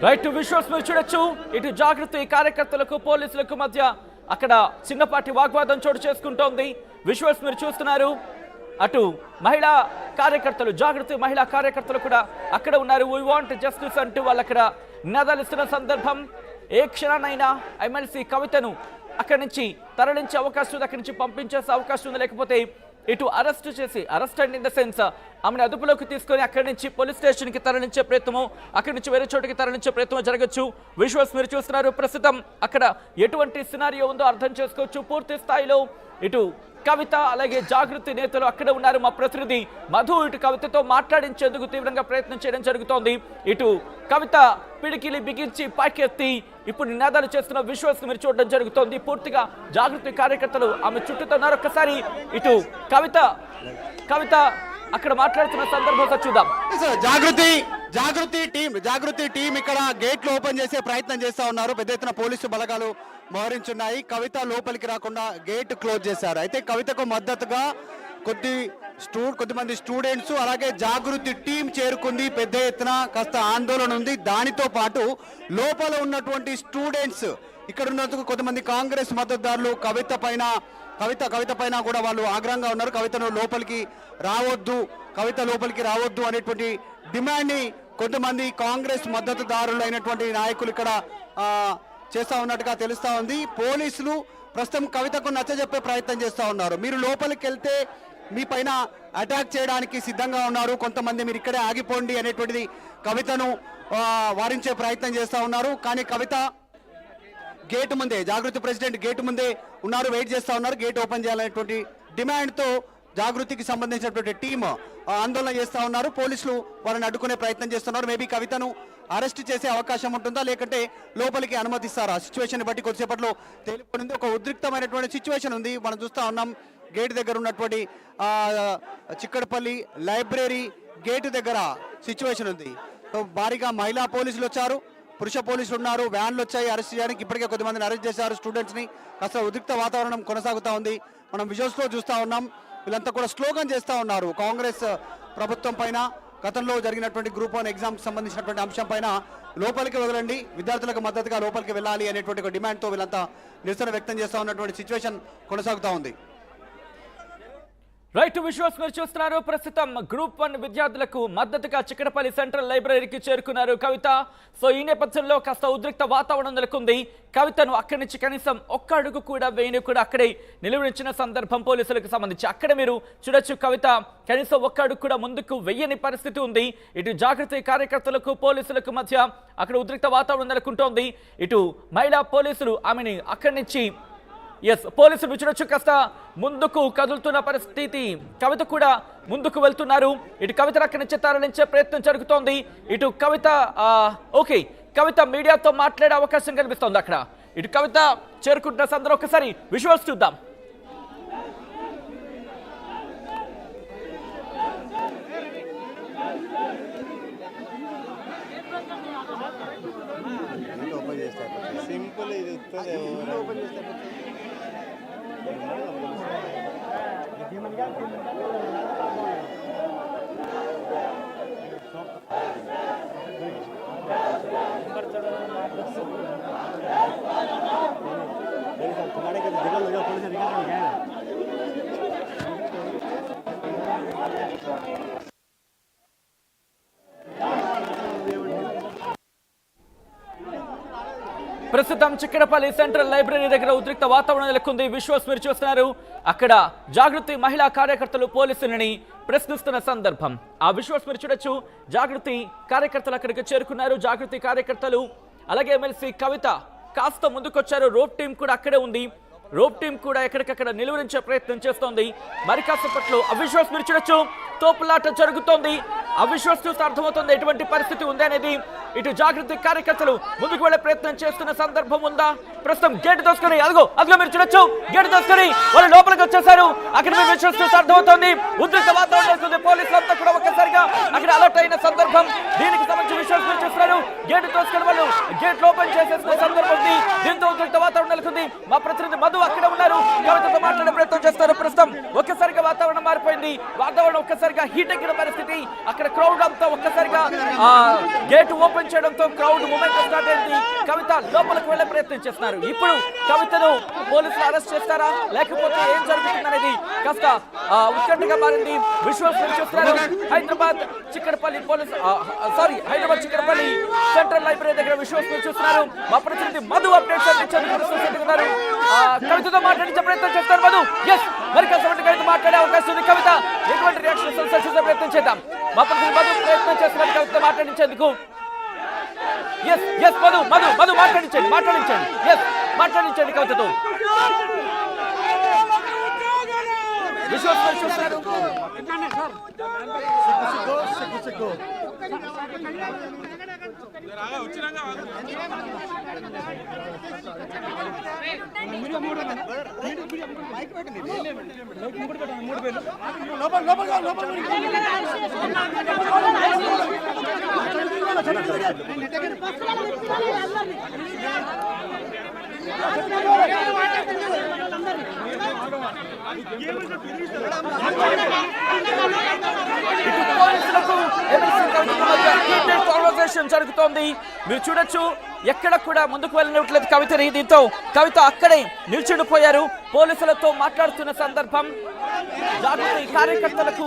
Right visuals మీరు చూడొచ్చు. ఇటు జాగృతి కార్యకర్తలకు పోలీసులకు మధ్య అక్కడ చిన్నపాటి వాగ్వాదం చోటు చేసుకుంటోంది. విజువల్స్ మీరు చూస్తున్నారు. అటు మహిళా కార్యకర్తలు, జాగృతి మహిళా కార్యకర్తలు కూడా అక్కడ ఉన్నారు. వీ వాంట్ జస్టిస్ అంటూ వాళ్ళు అక్కడ నినాదాలు ఇస్తున్న సందర్భం. ఏ క్షణానైనా ఎమ్మెల్సీ కవితను అక్కడి నుంచి తరలించే అవకాశం ఉంది, అక్కడి నుంచి పంపించేసే అవకాశం ఉంది. లేకపోతే ఇటు అరెస్ట్ చేసి, arrest and in the sense ఆమెను అదుపులోకి తీసుకొని అక్కడి నుంచి పోలీస్ స్టేషన్కి తరలించే ప్రయత్నము, అక్కడి నుంచి వేరే చోటికి తరలించే ప్రయత్నం జరగచ్చు. విజువల్స్ మీరు చూస్తున్నారు. ప్రస్తుతం అక్కడ ఎటువంటి సినారియో ఉందో అర్థం చేసుకోవచ్చు. పూర్తి స్థాయిలో ఇటు కవిత అలాగే జాగృతి నేతలు అక్కడ ఉన్నారు. మా ప్రతినిధి మధు ఇటు కవితతో మాట్లాడించేందుకు తీవ్రంగా ప్రయత్నం చేయడం జరుగుతోంది. ఇటు కవిత పిడికిలి బిగించి పైకెత్తి ఇప్పుడు నినాదాలు చేస్తున్న విజువల్స్ మీరు చూడడం జరుగుతోంది. పూర్తిగా జాగృతి కార్యకర్తలు ఆమె చుట్టూతో ఉన్నారు. ఒక్కసారి ఇటు కవిత అక్కడ మాట్లాడుతున్న సందర్భంతో చూద్దాం. జాగృతి టీం ఇక్కడ గేట్లు ఓపెన్ చేసే ప్రయత్నం చేస్తా ఉన్నారు. పెద్ద ఎత్తున పోలీసు బలగాలు మోహరించున్నాయి. కవిత లోపలికి రాకుండా గేట్ క్లోజ్ చేశారు. అయితే కవితకు మద్దతుగా కొద్దిమంది స్టూడెంట్స్ అలాగే జాగృతి టీం చేరుకుంది. పెద్ద ఎత్తున కాస్త ఆందోళన ఉంది. దానితో పాటు లోపల ఉన్నటువంటి స్టూడెంట్స్ ఇక్కడ ఉన్నందుకు కొంతమంది కాంగ్రెస్ మద్దతుదారులు కవిత పైన కూడా వాళ్ళు ఆగ్రహంగా ఉన్నారు. కవిత లోపలికి రావద్దు అనేటువంటి డిమాండ్ ని కొంతమంది కాంగ్రెస్ మద్దతుదారులు అయినటువంటి నాయకులు ఇక్కడ చేస్తా ఉన్నట్టుగా తెలుస్తా ఉంది. పోలీసులు ప్రస్తుతం కవితకు నచ్చజెప్పే ప్రయత్నం చేస్తా ఉన్నారు. మీరు లోపలికి వెళ్తే మీ పైన అటాక్ చేయడానికి సిద్ధంగా ఉన్నారు, కొంతమంది మీరు ఇక్కడే ఆగిపోండి అనేటువంటిది కవితను వారించే ప్రయత్నం చేస్తా ఉన్నారు. కానీ కవిత గేటు ముందే, జాగృతి ప్రెసిడెంట్ గేటు ముందే ఉన్నారు, వెయిట్ చేస్తా ఉన్నారు. గేట్ ఓపెన్ చేయాలనేటువంటి డిమాండ్తో జాగృతికి సంబంధించినటువంటి టీం ఆందోళన చేస్తా ఉన్నారు. పోలీసులు వారిని అడ్డుకునే ప్రయత్నం చేస్తున్నారు. మేబీ కవితను అరెస్ట్ చేసే అవకాశం ఉంటుందా, లేకంటే లోపలికి అనుమతిస్తారా? సిచ్యువేషన్ బట్టి కొద్దిసేపట్లో తేలిపోయింది. ఒక ఉద్రిక్తమైనటువంటి సిచ్యువేషన్ ఉంది. మనం చూస్తా ఉన్నాం గేట్ దగ్గర ఉన్నటువంటి చిక్కడపల్లి లైబ్రరీ గేటు దగ్గర సిచ్యువేషన్ ఉంది. భారీగా మహిళా పోలీసులు వచ్చారు, పురుష పోలీసులు ఉన్నారు, వ్యాన్లు వచ్చాయి అరెస్ట్ చేయడానికి. ఇప్పటికే కొద్దిమందిని అరెస్ట్ చేశారు స్టూడెంట్స్ని. కాస్త ఉద్రిక్త వాతావరణం కొనసాగుతూ ఉంది. మనం విజువల్స్లో చూస్తూ ఉన్నాం. వీళ్ళంతా కూడా స్లోగన్ చేస్తూ ఉన్నారు కాంగ్రెస్ ప్రభుత్వం పైన, గతంలో జరిగినటువంటి గ్రూప్ 1 ఎగ్జామ్కి సంబంధించినటువంటి అంశం పైన లోపలికి వదలండి, విద్యార్థులకు మద్దతుగా లోపలికి వెళ్ళాలి అనేటువంటి ఒక డిమాండ్తో వీళ్ళంతా నిరసన వ్యక్తం చేస్తూ ఉన్నటువంటి సిచ్యువేషన్ కొనసాగుతూ ఉంది. రైట్ విజువల్స్ మీరు చూస్తున్నారు. ప్రస్తుతం గ్రూప్ 1 విద్యార్థులకు మద్దతుగా చిక్కడపల్లి సెంట్రల్ లైబ్రరీకి చేరుకున్నారు కవిత. సో ఈ నేపథ్యంలో కాస్త ఉద్రిక్త వాతావరణం నెలకొంది. కవితను అక్కడి నుంచి కనీసం ఒక్క అడుగు కూడా వేయని కూడా అక్కడే నిలువరించిన సందర్భం పోలీసులకు సంబంధించి. అక్కడ మీరు చూడొచ్చు కవిత కనీసం ఒక్క అడుగు కూడా ముందుకు వెయ్యని పరిస్థితి ఉంది. ఇటు జాగృతి కార్యకర్తలకు పోలీసులకు మధ్య అక్కడ ఉద్రిక్త వాతావరణం నెలకొంటోంది. ఇటు మహిళా పోలీసులు ఆమెని అక్కడి నుంచి పోలీసులు చూడొచ్చు కాస్త ముందుకు కదులుతున్న పరిస్థితి. కవిత కూడా ముందుకు వెళ్తున్నారు. ఇటు కవిత అక్కడి నుంచి తరలించే ప్రయత్నం జరుగుతోంది. ఇటు కవిత మీడియాతో మాట్లాడే అవకాశం కనిపిస్తోంది అక్కడ. ఇటు కవిత చేరుకుంటున్న సందర్భం ఒకసారి విజువల్స్ చూద్దాం. ప్రస్తుతం చిక్కడపల్లి సెంట్రల్ లైబ్రరీ దగ్గర ఉద్రిక్త వాతావరణం నెలకొంది. విజువల్స్ మీరు చూస్తున్నారు. అక్కడ జాగృతి మహిళా కార్యకర్తలు పోలీసులని ప్రశ్నిస్తున్న సందర్భం. ఆ విజువల్స్ మీరు చూడొచ్చు. జాగృతి కార్యకర్తలు అక్కడికి చేరుకున్నారు. జాగృతి కార్యకర్తలు అలాగే ఎమ్మెల్సీ కవిత కాస్త ముందుకొచ్చారు. రోప్ టీం కూడా అక్కడే ఉంది. రోప్ టీం కూడా ఎక్కడికక్కడ నిలువరించే ప్రయత్నం చేస్తోంది. మరి కాసేపట్లో ఆ విజువల్స్ మీరు చూడొచ్చు. తోపులాట జరుగుతోంది. ఆ విజువల్స్ చూస్తే అర్థమవుతుంది ఎటువంటి పరిస్థితి ఉంది అనేది. ఇటు జాగృతి కార్యకర్తలు ముందుకు వెళ్లే ప్రయత్నం చేస్తున్న సందర్భం ఉందా? ప్రస్తుతం గేట్ దోసుకొని అదిగో మీరు చూడొచ్చు. గేట్ దోసుకొని వాళ్ళు లోపలికి వచ్చేసారు. అక్కడ మీరు విజువల్స్ చూస్తే అర్థమవుతోంది ఉద్రిక్త వాతావరణం. పోలీసులంతా కూడా ఒక్కసారిగా అక్కడ అలర్ట్ అయిన సందర్భం. దీనికి సంబంధించి విజువల్స్ మీరు చూస్తున్నారు. గేట్ దోసుకొని వాళ్ళు గేట్ ఓపెన్ చేసేసిన సందర్భం ఉంది. దీంతో ఉద్రిక్త వాతావరణం నెలకొంది. మా ప్రతినిధి మధు అక్కడ ఉన్నారు, కవితతో మాట్లాడే ప్రయత్నం చేస్తారు. ప్రస్తుతం ఒక్కసారిగా వాతావరణం మారిపోయింది. వాతావరణం ఒక్కసారిగా హీట్ ఎక్కిన పరిస్థితి ఏంటి అక్కడ క్రౌడ్ అంతా ఒక్కసారిగా గేట్ ఓపెన్ చేయడంతో క్రౌడ్ మూమెంట్ స్టార్ట్ అయింది. కవిత లోపలికి వెళ్లే ప్రయత్నం చేస్తున్నారు. ఇప్పుడు కవితను పోలీసులు అరెస్ట్ చేస్తారా లేకపోతే ఏం జరుగుతుందనేది కాస్త ఉత్కంఠగా మారింది. విజువల్స్ చూస్తున్నారు. హైదరాబాద్ చిక్కడపల్లి హైదరాబాద్ చిక్కడపల్లి సెంట్రల్ లైబ్రరీ దగ్గర విజువల్స్ చూస్తున్నారు. మా ప్రతినిధి మధు అప్డేట్స్ అందించారు. కవితతో మాట్లాడించే ప్రయత్నం చేస్తారు మధు. ఎస్, మరి కాసేపటి కవిత మాట్లాడే అవకాశం ఉంది. కవిత ఎటువంటి రియాక్షన్ చూసే ప్రయత్నం చేద్దాం. మా ప్రతినిధి మధు ప్రయత్నం చేస్తున్నారు కవితతో మాట్లాడించేందుకు. ఎస్ ఎస్ మధు మాట్లాడించండి. ఎస్, మాట్లాడించండి కవితతో. విజువల్స్ చూస్తున్నారు. కాన్వర్సేషన్ జరుగుతోంది. మీరు చూడొచ్చు, ఎక్కడ కూడా ముందుకు వెళ్ళినట్లేదు కవితని. దీంతో కవిత అక్కడే నిల్చుండిపోయారు. పోలీసులతో మాట్లాడుతున్న సందర్భం. జాగృతి కార్యకర్తలకు